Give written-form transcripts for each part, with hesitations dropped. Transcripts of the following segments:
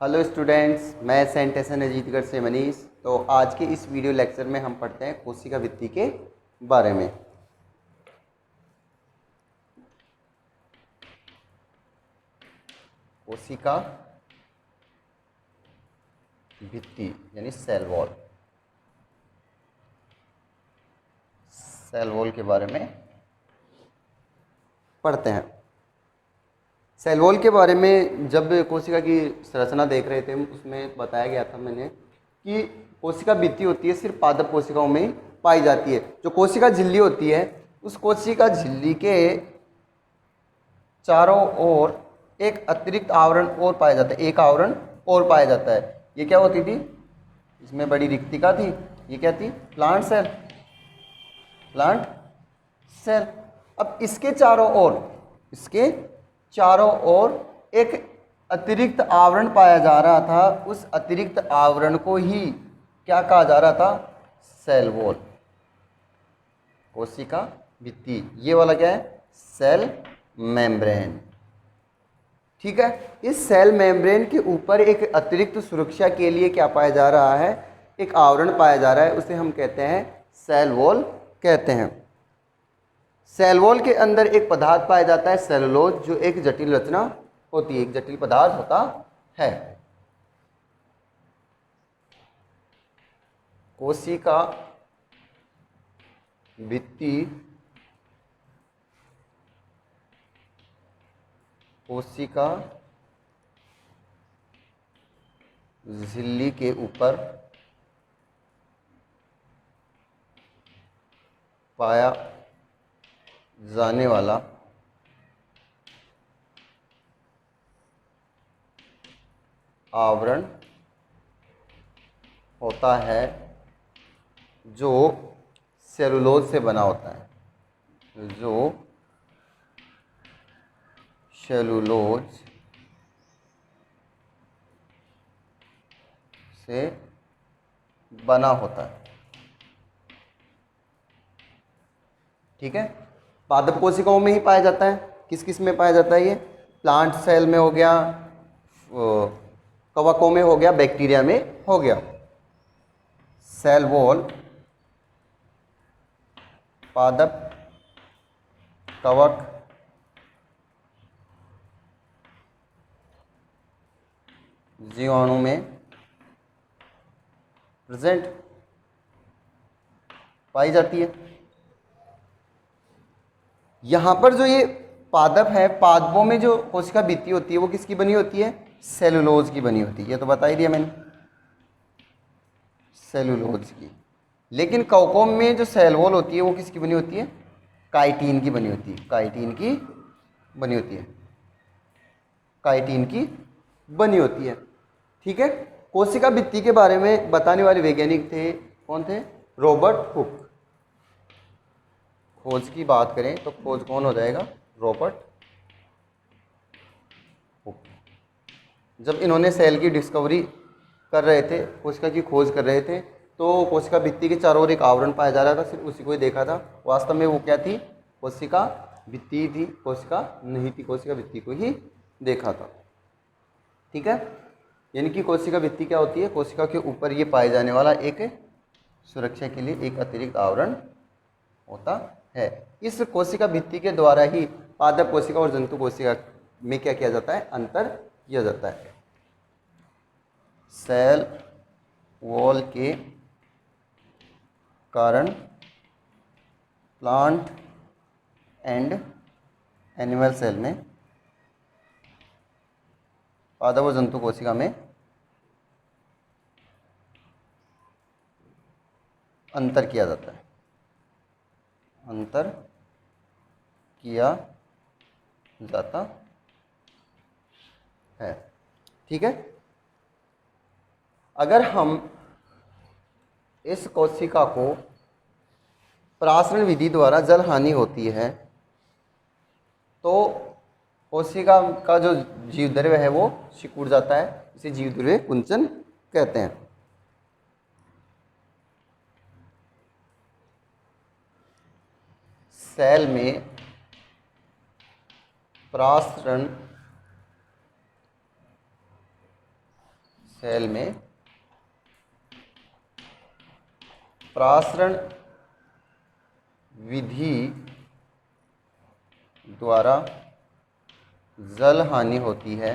Hello students, मैं Saint एसन अजीतगढ़ से मनीष। तो आज के इस वीडियो लेक्चर में हम पढ़ते हैं कोशिका भित्ति के बारे में। कोशिका भित्ति यानी सेल वॉल। सेल वॉल के बारे में पढ़ते हैं। सेल वॉल के बारे में जब कोशिका की संरचना देख रहे थे उसमें बताया गया था मैंने कि कोशिका भित्ति होती है सिर्फ पादप कोशिकाओं में ही पाई जाती है। जो कोशिका झिल्ली होती है उस कोशिका झिल्ली के चारों ओर एक अतिरिक्त आवरण और पाया जाता है, एक आवरण और पाया जाता है। ये क्या होती थी? इसमें बड़ी रिक्तिका थी। ये क्या थी? Plant cell. Plant cell. अब इसके चारों ओर एक अतिरिक्त आवरण पाया जा रहा था। उस अतिरिक्त आवरण को ही क्या कहा जा रहा था? Cell wall. कोशिका भित्ति। ये वाला क्या है? Cell membrane. ठीक है। इस सेल मेम्ब्रेन के ऊपर एक अतिरिक्त सुरक्षा के लिए क्या पाया जा रहा है? एक आवरण पाया जा रहा है, उसे हम कहते हैं सेल वॉल कहते हैं। सेल वॉल के अंदर एक पदार्थ पाया जाता है सेलुलोज, जो एक जटिल रचना होती है, एक जटिल पदार्थ होता है। कोशिका भित्ति कोशिका झिल्ली के ऊपर पाया जाने वाला आवरण होता है जो सेलुलोज से बना होता है, जो सेलुलोज से बना होता है। ठीक है। पादप कोशिकाओं में ही पाया जाता है। किस किस में पाया जाता है? ये प्लांट सेल में हो गया, कवकों में हो गया, बैक्टीरिया में हो गया। सेल वॉल पादप, कवक, जीवाणु में प्रेजेंट पाई जाती है। यहां पर जो ये पादप है, पादपों में जो कोशिका भित्ति होती है वो किसकी बनी होती है? सेलुलोज की बनी होती है। ये तो बता ही दिया मैंने, सेलुलोज की। लेकिन कवकों में जो सेल वॉल होती है वो किसकी बनी होती है? काइटिन की बनी होती है। काइटिन की बनी होती है। काइटिन की बनी होती है। ठीक है। कोशिका भित्ति के बारे में बताने वाले वैज्ञानिक थे, कौन थे? Robert Hooke. खोज की बात करें तो खोज कौन हो जाएगा? Robert Hooke. जब इन्होंने सेल की डिस्कवरी कर रहे थे, कोशिका की खोज कर रहे थे, तो कोशिका भित्ति के चारों ओर एक आवरण पाया जा रहा था, सिर्फ उसी को ही देखा था। वास्तव में वो क्या थी? कोशिका भित्ति थी, कोशिका नहीं थी। कोशिका भित्ति को ही देखा था। ठीक है। यानी कि कोशिका भित्ति क्या होती है? कोशिका के ऊपर ये पाए जाने वाला एक सुरक्षा के लिए एक अतिरिक्त आवरण होता है। इस कोशिका भित्ति के द्वारा ही पादप कोशिका और जंतु कोशिका में क्या किया जाता है? अंतर किया जाता है। सेल वॉल के कारण प्लांट एंड एनिमल सेल में, पादप और जंतु कोशिका में अंतर किया जाता है। अंतर किया जाता है। ठीक है। अगर हम इस कोशिका को परासरण विधि द्वारा जल हानि होती है तो कोशिका का जो जीव द्रव्य है वो सिकुड़ जाता है। इसे जीव द्रव्य कुंचन कहते हैं। सेल में परासरण सेल में प्रासरण विधि द्वारा जल हानि होती है,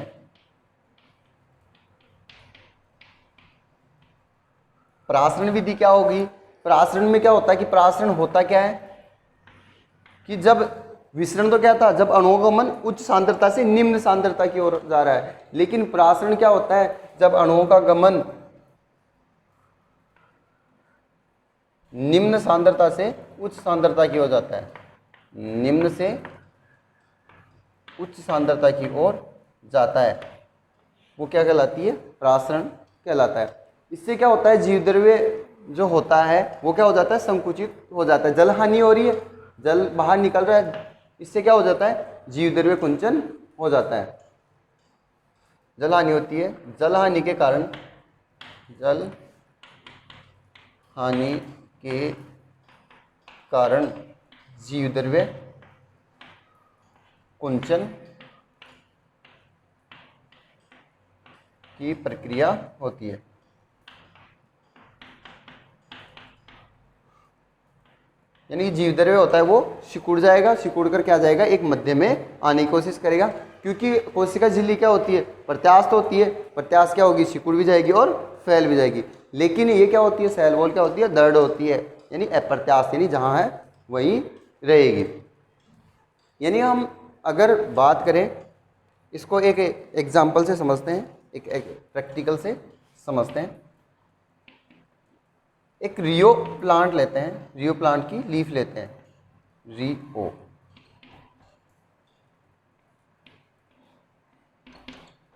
प्रासरण विधि क्या होगी? प्रासरण में क्या होता है कि प्रासरण होता क्या है कि जब विसरण तो क्या था, जब अणुओं का गमन उच्च सांद्रता से निम्न सांद्रता की ओर जा रहा है, लेकिन प्रासरण क्या होता है जब अणुओं का गमन निम्न सांद्रता से उच्च सांद्रता की ओर जाता है, निम्न से उच्च सांद्रता की ओर जाता है, वो क्या कहलाती है? प्रासरण कहलाता है। इससे क्या होता है, जीवद्रव्य जो होता है वो क्या हो जाता है? संकुचित हो जाता है। जल हानि हो रही है, जल बाहर निकल रहा है, इससे क्या हो जाता है? जीवद्रव्य कुंचन हो जाता है। जल हानि होती है, जल हानि के कारण, जल हानि के कारण जीवद्रव्य कुंचन की प्रक्रिया होती है। यानी कि जीवद्रव्य होता है वो सिकुड़ जाएगा, सिकुड़ कर क्या जाएगा? एक मध्य में आने की कोशिश करेगा, क्योंकि कोशिका झिल्ली क्या होती है? प्रत्यास्थ होती है। प्रत्यास्थ क्या होगी? सिकुड़ भी जाएगी और फैल भी जाएगी। लेकिन ये क्या होती है? सेल वॉल क्या होती है? दृढ़ होती है, यानी अप्रत्यास्थ, यानी जहाँ है वहीं रहेगी। यानी हम अगर बात करें, इसको एक एग्जाम्पल से समझते हैं, एक प्रैक्टिकल से समझते हैं। एक रियो प्लांट लेते हैं, रियो प्लांट की लीफ लेते हैं, रियो।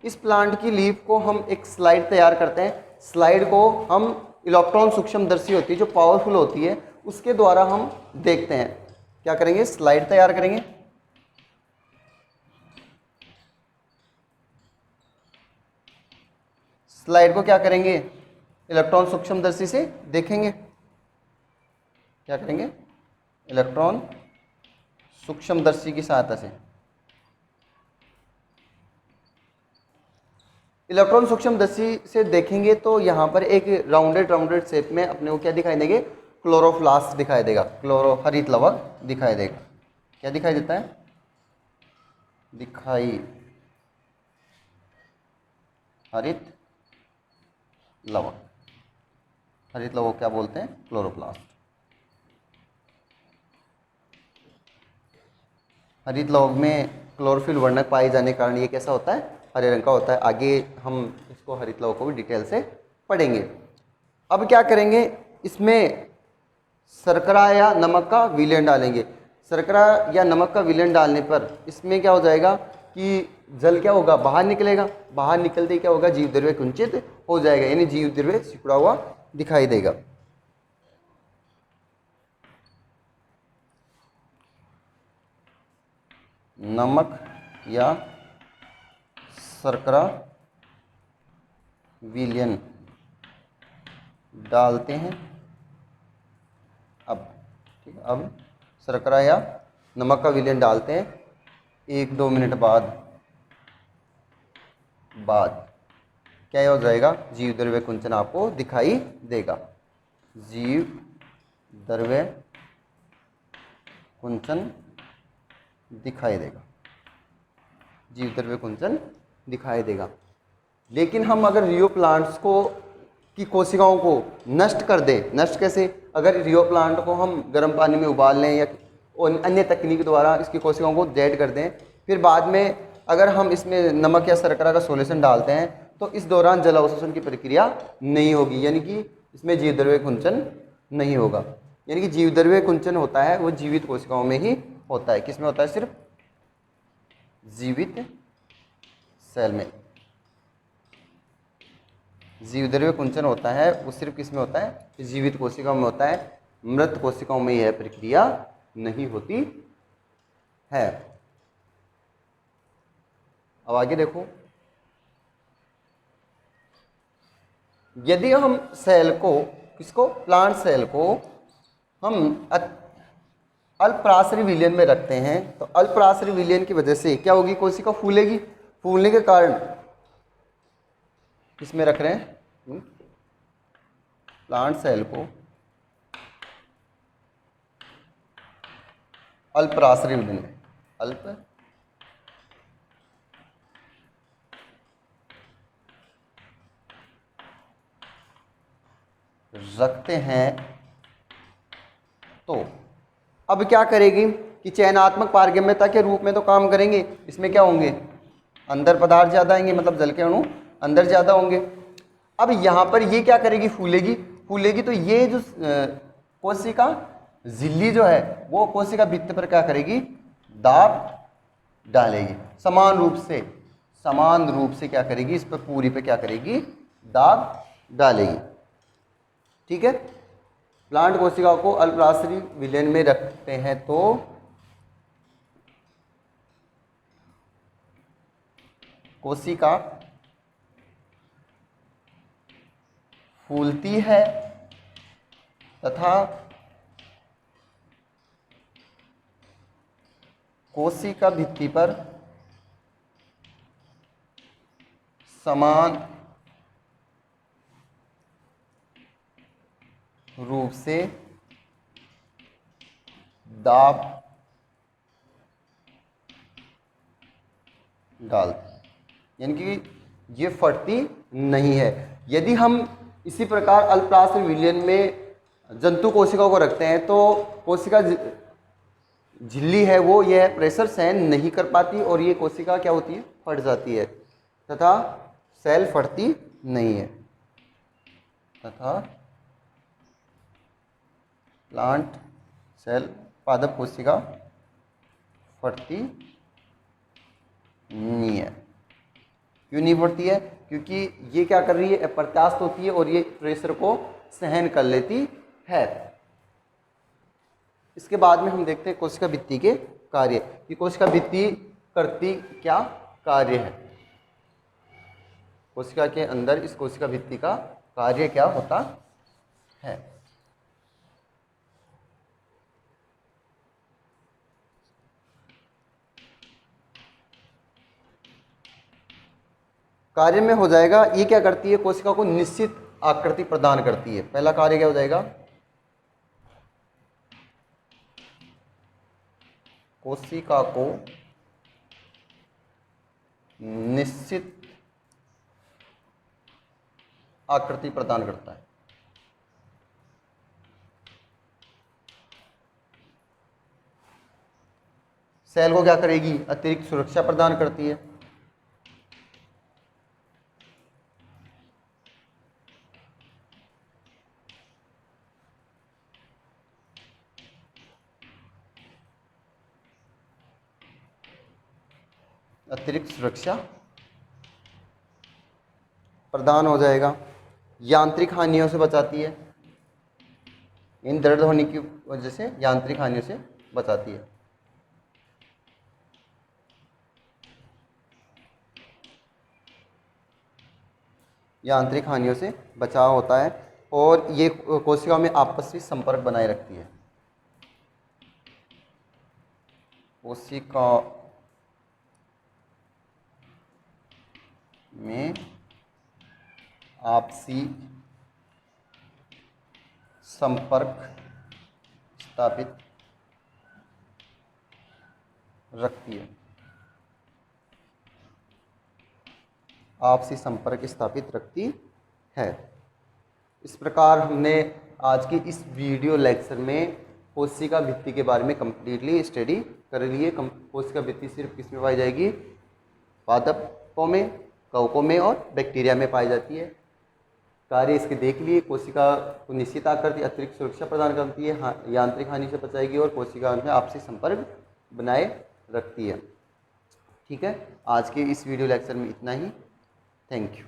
इस प्लांट की लीफ को हम एक स्लाइड तैयार करते हैं। स्लाइड को हम इलेक्ट्रॉन सूक्ष्मदर्शी होती है जो पावरफुल होती है, उसके द्वारा हम देखते हैं। क्या करेंगे? स्लाइड तैयार करेंगे। स्लाइड को क्या करेंगे? इलेक्ट्रॉन सूक्ष्मदर्शी से देखेंगे। क्या करेंगे? इलेक्ट्रॉन सूक्ष्मदर्शी की सहायता से। इलेक्ट्रॉन सूक्ष्मदर्शी से देखेंगे तो यहाँ पर एक राउंडेड शेप में अपने को क्या दिखाई देंगे? क्लोरोप्लास्ट दिखाई देगा, हरित लवक दिखाई देगा। क्या दिखाई देता है? हरित लवक। हरित लवक क्या बोलते हैं? क्लोरोप्लास्ट। हरित लवक में क्लोरोफिल वर्णक पाए जाने के कारण ये कैसा होता है? हरे रंग का होता है। आगे हम इसको हरित लवक को भी डिटेल से पढ़ेंगे। अब क्या करेंगे? इसमें शर्करा या नमक का विलयन डालेंगे। शर्करा या नमक का विलयन डालने पर इसमें क्या हो जाएगा कि जल क्या होगा? बाहर निकलेगा। बाहर निकलते ही क्या होगा? जीवद्रव्य कुंचित हो जाएगा, यानी जीवद्रव्य सिकुड़ा हुआ दिखाई देगा। नमक या शर्करा विलयन डालते हैं। अब ठीक है, अब शर्करा या नमक का विलयन डालते हैं। 1-2 मिनट बाद क्या हो जाएगा? जीवद्रव्य कुंचन आपको दिखाई देगा। जीवद्रव्य कुंचन दिखाई देगा, जीवद्रव्य कुंचन दिखाई देगा। लेकिन हम अगर रियो प्लांट्स को की कोशिकाओं को नष्ट कर दें, नष्ट कैसे? अगर रियो प्लांट को हम गर्म पानी में उबाल लें या अन्य तकनीक द्वारा इसकी कोशिकाओं को डेड कर दें, फिर बाद में अगर हम इसमें नमक या शर्करा का सॉल्यूशन डालते हैं तो इस दौरान जल अवशोषण की प्रक्रिया नहीं होगी, यानी कि इसमें जीवद्रव्य कुंचन नहीं होगा। यानी कि जीवद्रव्य कुंचन होता है वो जीवित कोशिकाओं में ही होता है। किस में होता है? सिर्फ जीवित सेल में जीवद्रव्य कुंचन होता है, वो सिर्फ किस में होता है? जीवित कोशिकाओं में होता है। मृत कोशिकाओं में यह प्रक्रिया नहीं होती है। अब आगे देखो, यदि हम सेल को, किसको? प्लांट सेल को हम अल्पराश्रय विलयन में रखते हैं तो अल्पराश्रय विलयन की वजह से क्या होगी? कोशिका फूलेगी। फूलने के कारण किसमें रख रहे हैं, प्लांट सेल को अल्पराश्रयी विलयन में, अल्प रखते हैं, तो अब क्या करेगी कि चयनात्मक पारगम्यता के रूप में तो काम करेंगे। इसमें क्या होंगे, अंदर पदार्थ ज़्यादा आएंगे, मतलब जल के अणु अंदर ज़्यादा होंगे। अब यहाँ पर ये क्या करेगी, फूलेगी। फूलेगी तो ये जो कोशिका झिल्ली जो है वो कोशिका भित्ति पर क्या करेगी, दाब डालेगी। समान रूप से क्या करेगी, इस पर पूरी पे क्या करेगी, दाब डालेगी। ठीक है। प्लांट कोशिका को अल्पराश्रयी विलयन में रखते हैं तो कोशिका फूलती है तथा कोशिका भित्ति पर समान रूप से दाब डालती, यानी कि ये फटती नहीं है। यदि हम इसी प्रकार अल्पराश्रयी विलयन में जंतु कोशिका को रखते हैं तो कोशिका झिल्ली है वो यह प्रेशर सहन नहीं कर पाती और ये कोशिका क्या होती है, फट जाती है तथा सेल फटती नहीं है, तथा प्लांट सेल पादप कोशिका फटती नहीं है। क्यों नहीं फटती है, क्योंकि ये क्या कर रही है, अप्रत्यास्थ होती है और ये प्रेशर को सहन कर लेती है। इसके बाद में हम देखते हैं कोशिका भित्ति के कार्य कि कोशिका भित्ति करती क्या कार्य है। कोशिका के अंदर इस कोशिका भित्ति का कार्य क्या होता है। कार्य में हो जाएगा, ये क्या करती है, कोशिका को निश्चित आकृति प्रदान करती है। पहला कार्य क्या हो जाएगा, कोशिका को निश्चित आकृति प्रदान करता है। सेल को क्या करेगी, अतिरिक्त सुरक्षा प्रदान करती है। अतिरिक्त सुरक्षा प्रदान हो जाएगा। यांत्रिक हानियों से बचाती है, इन दर्द होने की वजह से यांत्रिक हानियों से बचाती है। यांत्रिक हानियों से बचाव होता है और ये कोशिकाओं में आपसी संपर्क बनाए रखती है। कोशिका में आपसी संपर्क स्थापित रखती है। आपसी संपर्क स्थापित रखती है। इस प्रकार हमने आज की इस वीडियो लेक्चर में कोशिका भित्ति के बारे में कंप्लीटली स्टडी कर ली है। कोशिका भित्ति सिर्फ किस में पाई जाएगी, पादपों में, कवकों में और बैक्टीरिया में पाई जाती है। कार्य इसके देख लिए, कोशिका को निश्चित आकृति, अतिरिक्त सुरक्षा प्रदान करती है, यांत्रिक हानि से बचाएगी और कोशिका में आपसी संपर्क बनाए रखती है। ठीक है, आज के इस वीडियो लेक्चर में इतना ही। Thank you.